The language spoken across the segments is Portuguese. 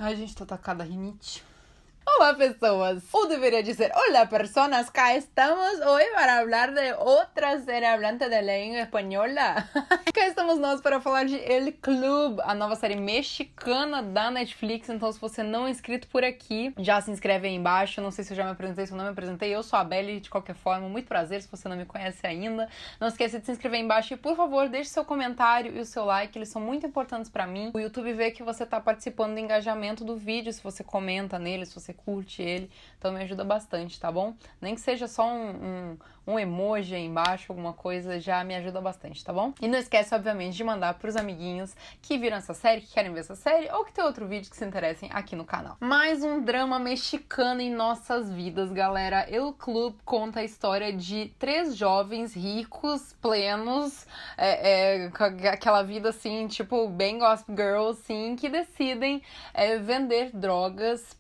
Ai, gente, tô atacada a rinite. Olá, pessoas. O debería dizer hola, personas. Acá estamos hoy para hablar de outra série hablante de lengua española. Cá estamos nós para falar de El Club, a nova série mexicana da Netflix. Então, se você não é inscrito por aqui, já se inscreve aí embaixo. Não sei se eu já me apresentei, se eu não me apresentei. Eu sou a Belle, de qualquer forma, muito prazer se você não me conhece ainda. Não esqueça de se inscrever aí embaixo e, por favor, deixe seu comentário e o seu like. Eles são muito importantes pra mim. O YouTube vê que você tá participando do engajamento do vídeo, se você comenta nele, se você curte ele, então me ajuda bastante, tá bom? Nem que seja só um emoji aí embaixo, alguma coisa, já me ajuda bastante, tá bom? E não esquece, obviamente, de mandar pros amiguinhos que viram essa série, que querem ver essa série, ou que tem outro vídeo que se interessem aqui no canal. Mais um drama mexicano em nossas vidas, galera. El Club conta a história de 3 jovens ricos, plenos, com aquela vida assim, tipo, bem Gossip Girl, assim, que decidem vender drogas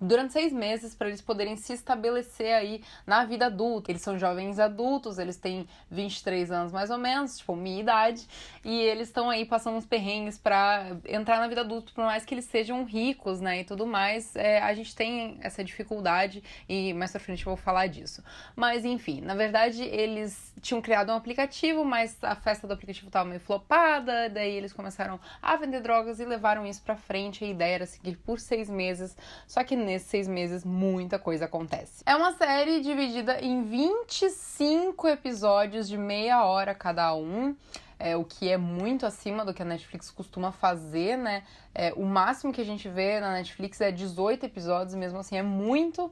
durante 6 meses para eles poderem se estabelecer aí na vida adulta. Eles são jovens adultos, eles têm 23 anos mais ou menos, tipo, minha idade, e eles estão aí passando uns perrengues para entrar na vida adulta, por mais que eles sejam ricos, né, e tudo mais, a gente tem essa dificuldade e mais pra frente eu vou falar disso. Mas, enfim, na verdade, eles tinham criado um aplicativo, mas a festa do aplicativo tava meio flopada, daí eles começaram a vender drogas e levaram isso pra frente. A ideia era seguir por 6 meses, só que nesses 6 meses muita coisa acontece. É uma série dividida em 25 episódios de meia hora cada um, o que é muito acima do que a Netflix costuma fazer, né? O máximo que a gente vê na Netflix é 18 episódios, mesmo assim é muito.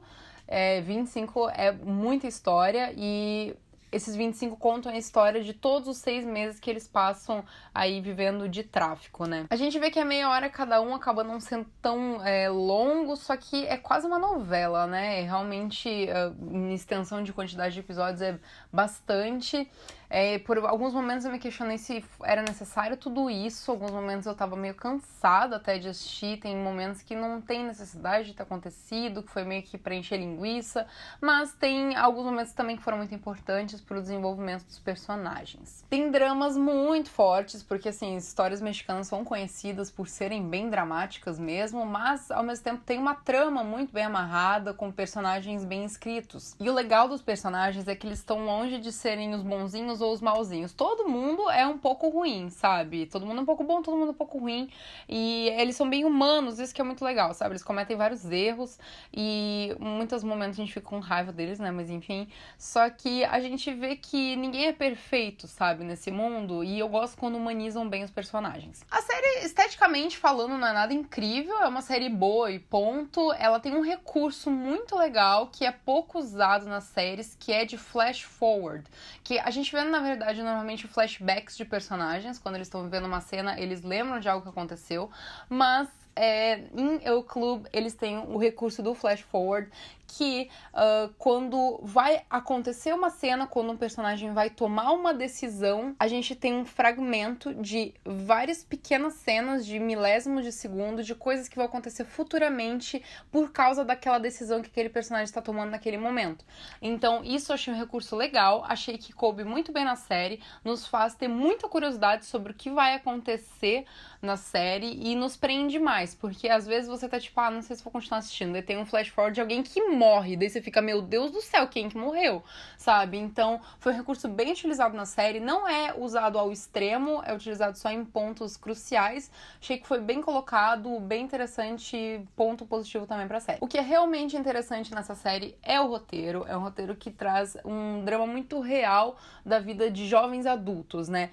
25 é muita história e esses 25 contam a história de todos os 6 meses que eles passam aí vivendo de tráfico, né? A gente vê que é meia hora cada um, acaba não sendo tão longo, só que é quase uma novela, né? Realmente, em extensão de quantidade de episódios é bastante. Por alguns momentos eu me questionei se era necessário tudo isso, alguns momentos eu tava meio cansada até de assistir, tem momentos que não tem necessidade de ter acontecido, que foi meio que pra encher linguiça, mas tem alguns momentos também que foram muito importantes pro desenvolvimento dos personagens. Tem dramas muito fortes, porque assim, histórias mexicanas são conhecidas por serem bem dramáticas mesmo, mas ao mesmo tempo tem uma trama muito bem amarrada, com personagens bem escritos. E o legal dos personagens é que eles estão longe de serem os bonzinhos ou os malzinhos. Todo mundo é um pouco ruim, sabe? Todo mundo é um pouco bom, todo mundo é um pouco ruim. E eles são bem humanos, isso que é muito legal, sabe? Eles cometem vários erros e em muitos momentos a gente fica com raiva deles, né? Mas enfim. Só que a gente vê que ninguém é perfeito, sabe? Nesse mundo. E eu gosto quando humanizam bem os personagens. A série, esteticamente falando, não é nada incrível. É uma série boa e ponto. Ela tem um recurso muito legal que é pouco usado nas séries, que é de flash forward. Que a gente vê na verdade, normalmente flashbacks de personagens, quando eles estão vivendo uma cena, eles lembram de algo que aconteceu, mas em El Club eles têm o recurso do flash forward, que quando vai acontecer uma cena, quando um personagem vai tomar uma decisão, a gente tem um fragmento de várias pequenas cenas de milésimos de segundo, de coisas que vão acontecer futuramente por causa daquela decisão que aquele personagem está tomando naquele momento. Então isso eu achei um recurso legal, achei que coube muito bem na série, nos faz ter muita curiosidade sobre o que vai acontecer na série e nos prende mais, porque às vezes você tá tipo, não sei se vou continuar assistindo, e tem um flash forward de alguém que morre, daí você fica, meu Deus do céu, quem que morreu, sabe? Então, foi um recurso bem utilizado na série, não é usado ao extremo, é utilizado só em pontos cruciais, achei que foi bem colocado, bem interessante, ponto positivo também pra série. O que é realmente interessante nessa série é o roteiro, é um roteiro que traz um drama muito real da vida de jovens adultos, né?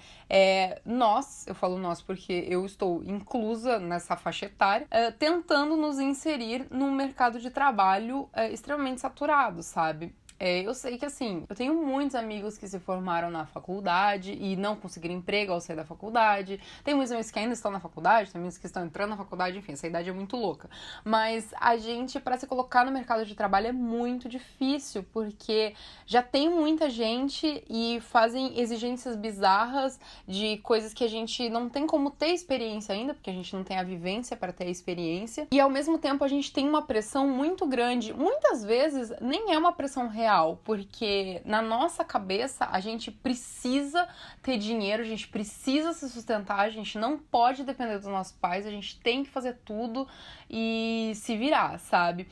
Eu falo nós porque eu estou inclusa nessa faixa etária, tentando nos inserir num mercado de trabalho extremamente saturado, sabe? Eu sei que, assim, eu tenho muitos amigos que se formaram na faculdade e não conseguiram emprego ao sair da faculdade. Tem muitos amigos que ainda estão na faculdade, tem amigos que estão entrando na faculdade, enfim, essa idade é muito louca. Mas a gente, para se colocar no mercado de trabalho, é muito difícil, porque já tem muita gente e fazem exigências bizarras de coisas que a gente não tem como ter experiência ainda, porque a gente não tem a vivência para ter a experiência. E, ao mesmo tempo, a gente tem uma pressão muito grande. Muitas vezes, nem é uma pressão real, real, porque na nossa cabeça a gente precisa ter dinheiro, a gente precisa se sustentar, a gente não pode depender dos nossos pais, a gente tem que fazer tudo e se virar, sabe?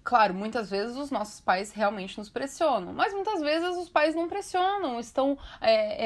Claro, muitas vezes os nossos pais realmente nos pressionam, mas muitas vezes os pais não pressionam, estão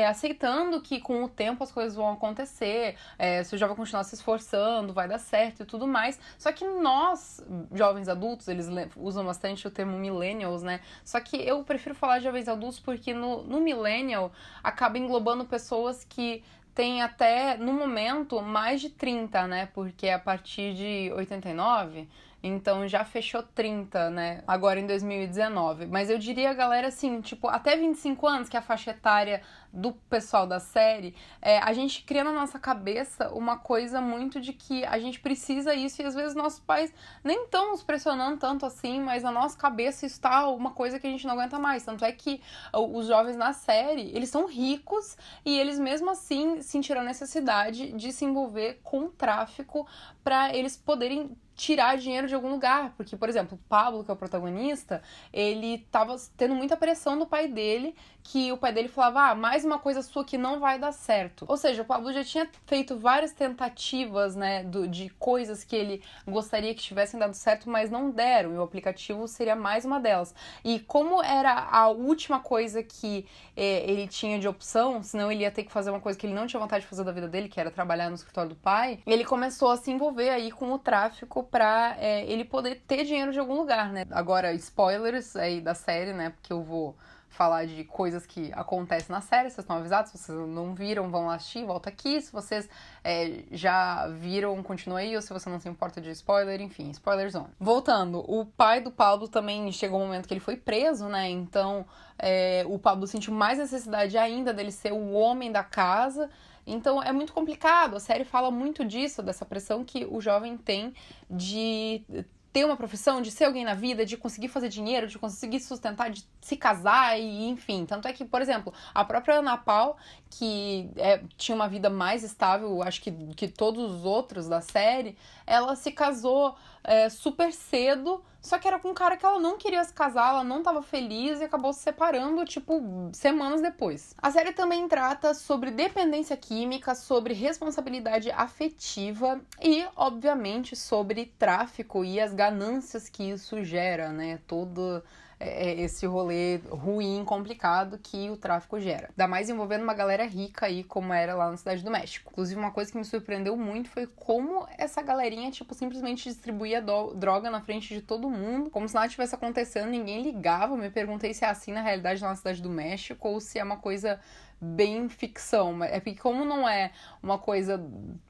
aceitando que com o tempo as coisas vão acontecer, se o jovem continuar se esforçando, vai dar certo e tudo mais. Só que nós, jovens adultos, eles usam bastante o termo millennials, né? Só que eu prefiro falar de jovens adultos porque no millennial acaba englobando pessoas que têm até, no momento, mais de 30, né? Porque é a partir de 89... Então já fechou 30, né? Agora em 2019. Mas eu diria, galera, assim, tipo, até 25 anos, que é a faixa etária do pessoal da série, a gente cria na nossa cabeça uma coisa muito de que a gente precisa isso, e às vezes nossos pais nem estão nos pressionando tanto assim, mas na nossa cabeça está uma coisa que a gente não aguenta mais. Tanto é que os jovens na série, eles são ricos e eles mesmo assim sentiram a necessidade de se envolver com tráfico para eles poderem tirar dinheiro de algum lugar, porque, por exemplo, o Pablo, que é o protagonista, ele tava tendo muita pressão do pai dele, que o pai dele falava, mais uma coisa sua que não vai dar certo. Ou seja, o Pablo já tinha feito várias tentativas, né, de coisas que ele gostaria que tivessem dado certo, mas não deram, e o aplicativo seria mais uma delas. E como era a última coisa que ele tinha de opção, senão ele ia ter que fazer uma coisa que ele não tinha vontade de fazer da vida dele, que era trabalhar no escritório do pai, ele começou a se envolver aí com o tráfico pra ele poder ter dinheiro de algum lugar, né? Agora, spoilers aí da série, né? Porque eu vou falar de coisas que acontecem na série, vocês estão avisados, se vocês não viram, vão lá assistir, volta aqui, se vocês já viram, continua aí, ou se você não se importa de spoiler, enfim, spoiler zone. Voltando, o pai do Pablo também chegou um momento que ele foi preso, né, então o Pablo sentiu mais necessidade ainda dele ser o homem da casa. Então é muito complicado, a série fala muito disso, dessa pressão que o jovem tem de ter uma profissão, de ser alguém na vida, de conseguir fazer dinheiro, de conseguir sustentar, de se casar e enfim. Tanto é que, por exemplo, a própria Ana Paula, que tinha uma vida mais estável, acho que todos os outros da série, ela se casou super cedo, só que era com um cara que ela não queria se casar, ela não estava feliz e acabou se separando, tipo, semanas depois. A série também trata sobre dependência química, sobre responsabilidade afetiva e, obviamente, sobre tráfico e as ganâncias que isso gera, né? Todo esse rolê ruim, complicado que o tráfico gera. Ainda mais envolvendo uma galera rica aí, como era lá na Cidade do México. Inclusive, uma coisa que me surpreendeu muito foi como essa galerinha, tipo, simplesmente distribuía droga na frente de todo mundo, como se nada tivesse acontecendo, ninguém ligava. Eu me perguntei se é assim na realidade lá na Cidade do México ou se é uma coisa bem ficção. É porque como não é uma coisa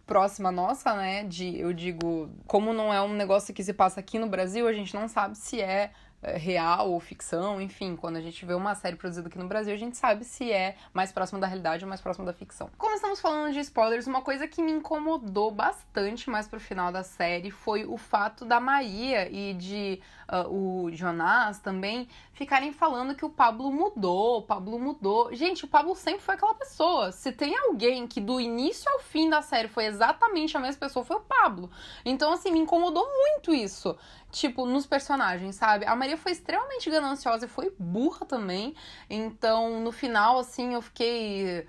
próxima nossa, né, eu digo, como não é um negócio que se passa aqui no Brasil, a gente não sabe se é real ou ficção, enfim, quando a gente vê uma série produzida aqui no Brasil, a gente sabe se é mais próximo da realidade ou mais próximo da ficção. Como estamos falando de spoilers, uma coisa que me incomodou bastante mais pro final da série foi o fato da Maria e de o Jonas também ficarem falando que o Pablo mudou. Gente, o Pablo sempre foi aquela pessoa. Se tem alguém que do início ao fim da série foi exatamente a mesma pessoa, foi o Pablo. Então, assim, me incomodou muito isso. Tipo, nos personagens, sabe? A Maria foi extremamente gananciosa e foi burra também. Então, no final, assim, eu fiquei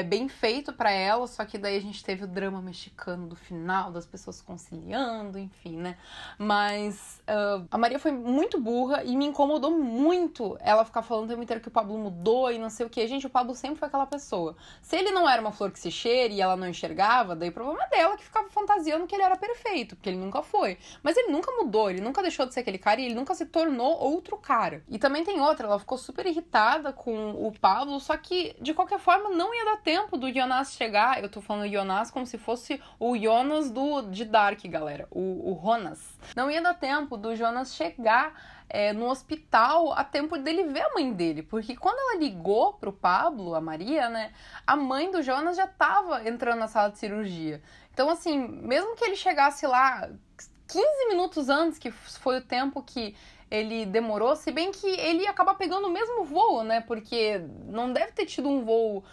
bem feito pra ela. Só que daí a gente teve o drama mexicano do final, das pessoas conciliando, enfim, né? Mas a Maria foi muito burra e me incomodou muito ela ficar falando o tempo inteiro que o Pablo mudou e não sei o que. Gente, o Pablo sempre foi aquela pessoa. Se ele não era uma flor que se cheira e ela não enxergava, daí o problema é dela que ficava fantasiando que ele era perfeito, porque ele nunca foi. Mas ele nunca mudou, ele nunca deixou de ser aquele cara e ele nunca se tornou outro cara. E também tem outra, ela ficou super irritada com o Pablo, só que de qualquer forma não ia dar tempo do Jonas chegar. Eu tô falando Jonas como se fosse o Jonas de Dark, galera, o Jonas. Não ia dar tempo do Jonas chegar no hospital a tempo dele ver a mãe dele, porque quando ela ligou pro Pablo, a Maria, né, a mãe do Jonas já tava entrando na sala de cirurgia. Então, assim, mesmo que ele chegasse lá 15 minutos antes, que foi o tempo que ele demorou, se bem que ele ia acabar pegando o mesmo voo, né? Porque não deve ter tido um voo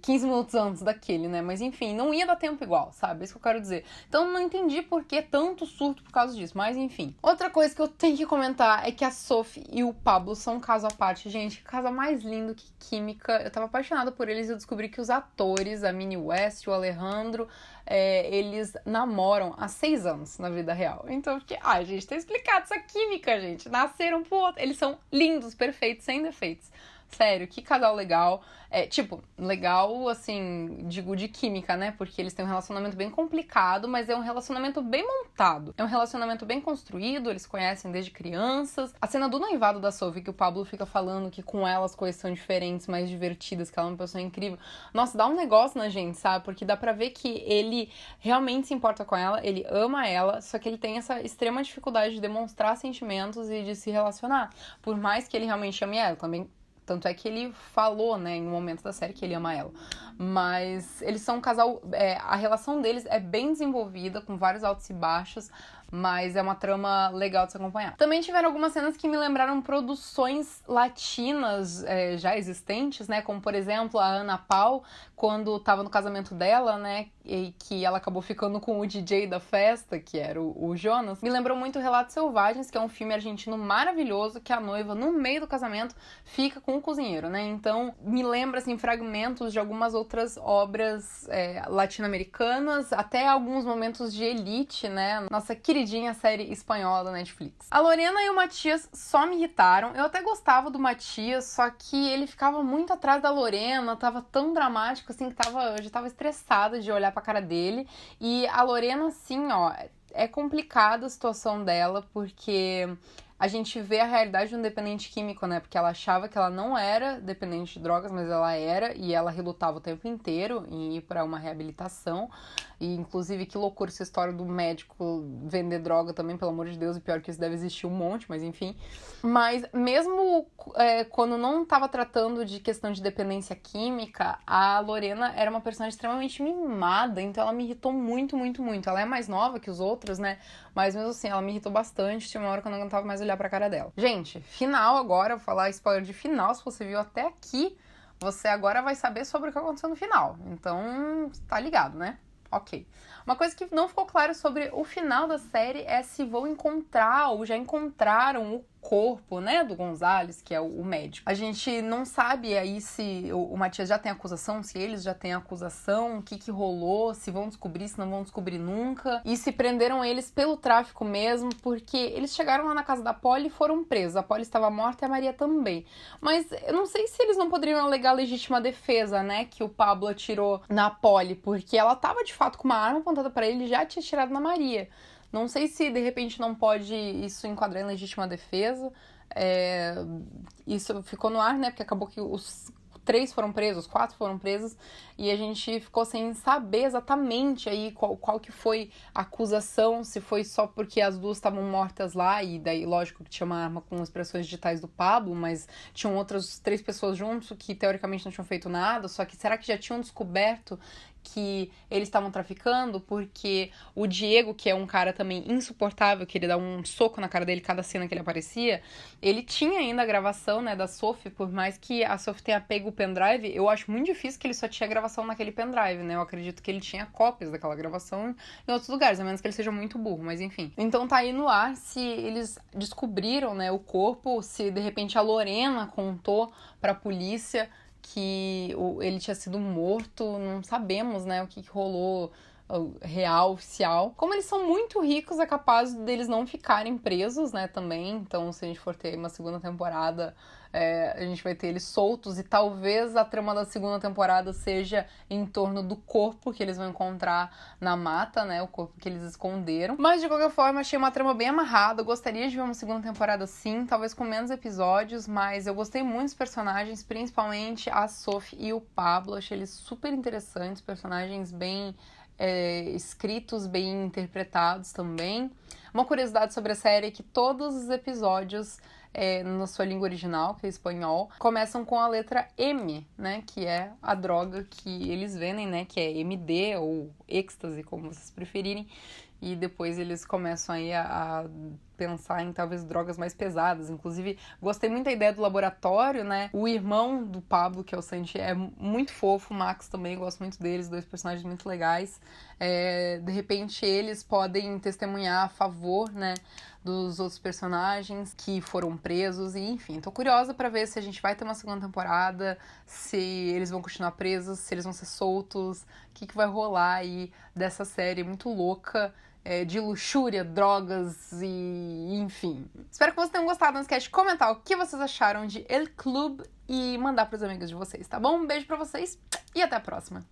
15 minutos antes daquele, né? Mas enfim, não ia dar tempo igual, sabe? É isso que eu quero dizer. Então não entendi por que tanto surto por causa disso, mas enfim. Outra coisa que eu tenho que comentar é que a Sophie e o Pablo são um caso à parte. Gente, que casal mais lindo, que química. Eu tava apaixonada por eles e eu descobri que os atores, a Minnie West e o Alejandro, eles namoram há 6 anos na vida real. Então eu fiquei, gente, tá explicado essa química, gente. Nasceram pro outro. Eles são lindos, perfeitos, sem defeitos. Sério, que casal legal. Legal, assim, digo de química, né? Porque eles têm um relacionamento bem complicado, mas é um relacionamento bem montado. É um relacionamento bem construído, eles conhecem desde crianças. A cena do noivado da Sophie, que o Pablo fica falando que com ela as coisas são diferentes, mais divertidas, que ela é uma pessoa incrível. Nossa, dá um negócio na gente, sabe? Porque dá pra ver que ele realmente se importa com ela, ele ama ela, só que ele tem essa extrema dificuldade de demonstrar sentimentos e de se relacionar. Por mais que ele realmente ame ela, também. Tanto é que ele falou, né, em um momento da série que ele ama ela. Mas eles são um casal... a relação deles é bem desenvolvida, com vários altos e baixos, mas é uma trama legal de se acompanhar. Também tiveram algumas cenas que me lembraram produções latinas já existentes, né, como, por exemplo, a Ana Pau, quando tava no casamento dela, né, e que ela acabou ficando com o DJ da festa, que era o Jonas. Me lembrou muito Relatos Selvagens, que é um filme argentino maravilhoso, que a noiva, no meio do casamento, fica com o cozinheiro, né? Então, me lembra, assim, fragmentos de algumas outras obras latino-americanas, até alguns momentos de Elite, né? Nossa queridinha série espanhola da Netflix. A Lorena e o Matias só me irritaram. Eu até gostava do Matias, só que ele ficava muito atrás da Lorena, tava tão dramático, assim, que eu já tava estressada de olhar pra cara dele. E a Lorena, assim, é complicada a situação dela, porque a gente vê a realidade de um dependente químico, né? Porque ela achava que ela não era dependente de drogas, mas ela era, e ela relutava o tempo inteiro em ir para uma reabilitação. E, inclusive, que loucura essa história do médico vender droga também, pelo amor de Deus, e pior que isso deve existir um monte, mas enfim. Mas mesmo quando não estava tratando de questão de dependência química, a Lorena era uma personagem extremamente mimada, então ela me irritou muito, muito, muito. Ela é mais nova que os outros, né? Mas mesmo assim, ela me irritou bastante, tinha uma hora que eu não aguentava mais olhar pra cara dela. Gente, final agora, vou falar spoiler de final, se você viu até aqui, você agora vai saber sobre o que aconteceu no final. Então, tá ligado, né? Ok. Uma coisa que não ficou claro sobre o final da série é se vão encontrar ou já encontraram o corpo, né, do Gonzalez, que é o médico. A gente não sabe aí se o Matias já tem acusação, se eles já têm acusação, o que rolou, se vão descobrir, se não vão descobrir nunca, e se prenderam eles pelo tráfico mesmo, porque eles chegaram lá na casa da Polly e foram presos. A Polly estava morta e a Maria também. Mas eu não sei se eles não poderiam alegar legítima defesa, né, que o Pablo atirou na Polly, porque ela estava de fato com uma arma apontada para ele e já tinha atirado na Maria. Não sei se, de repente, não pode isso enquadrar em legítima defesa. Isso ficou no ar, né? Porque acabou que os 3 foram presos, os 4 foram presos, e a gente ficou sem saber exatamente aí qual que foi a acusação, se foi só porque as duas estavam mortas lá, e daí, lógico, que tinha uma arma com expressões digitais do Pablo, mas tinham outras 3 pessoas juntos que, teoricamente, não tinham feito nada, só que será que já tinham descoberto que eles estavam traficando? Porque o Diego, que é um cara também insuportável, que ele dá um soco na cara dele cada cena que ele aparecia, ele tinha ainda a gravação, né, da Sophie, por mais que a Sophie tenha pego o pendrive, eu acho muito difícil que ele só tinha gravação naquele pendrive, né, eu acredito que ele tinha cópias daquela gravação em outros lugares, a menos que ele seja muito burro, mas enfim. Então tá aí no ar se eles descobriram, né, o corpo, se de repente a Lorena contou pra polícia que ele tinha sido morto, não sabemos, né, o que rolou real, oficial. Como eles são muito ricos, é capaz deles não ficarem presos, né, também. Então, se a gente for ter uma segunda temporada, a gente vai ter eles soltos, e talvez a trama da segunda temporada seja em torno do corpo que eles vão encontrar na mata, né, o corpo que eles esconderam. Mas, de qualquer forma, achei uma trama bem amarrada. Eu gostaria de ver uma segunda temporada sim, talvez com menos episódios, mas eu gostei muito dos personagens, principalmente a Sophie e o Pablo. Achei eles super interessantes, personagens bem escritos, bem interpretados também. Uma curiosidade sobre a série é que todos os episódios na sua língua original, que é espanhol, começam com a letra M, né, que é a droga que eles vendem, né, que é MD ou êxtase, como vocês preferirem, e depois eles começam aí a pensar em talvez drogas mais pesadas. Inclusive, gostei muito da ideia do laboratório, né? O irmão do Pablo, que é o Santi, é muito fofo, o Max também, gosto muito deles, dois personagens muito legais. De repente, eles podem testemunhar a favor, né, dos outros personagens que foram presos, e enfim, tô curiosa pra ver se a gente vai ter uma segunda temporada, se eles vão continuar presos, se eles vão ser soltos, o que vai rolar aí dessa série muito louca, de luxúria, drogas e enfim. Espero que vocês tenham gostado, não esquece de comentar o que vocês acharam de El Club e mandar pros amigos de vocês, tá bom? Um beijo pra vocês e até a próxima!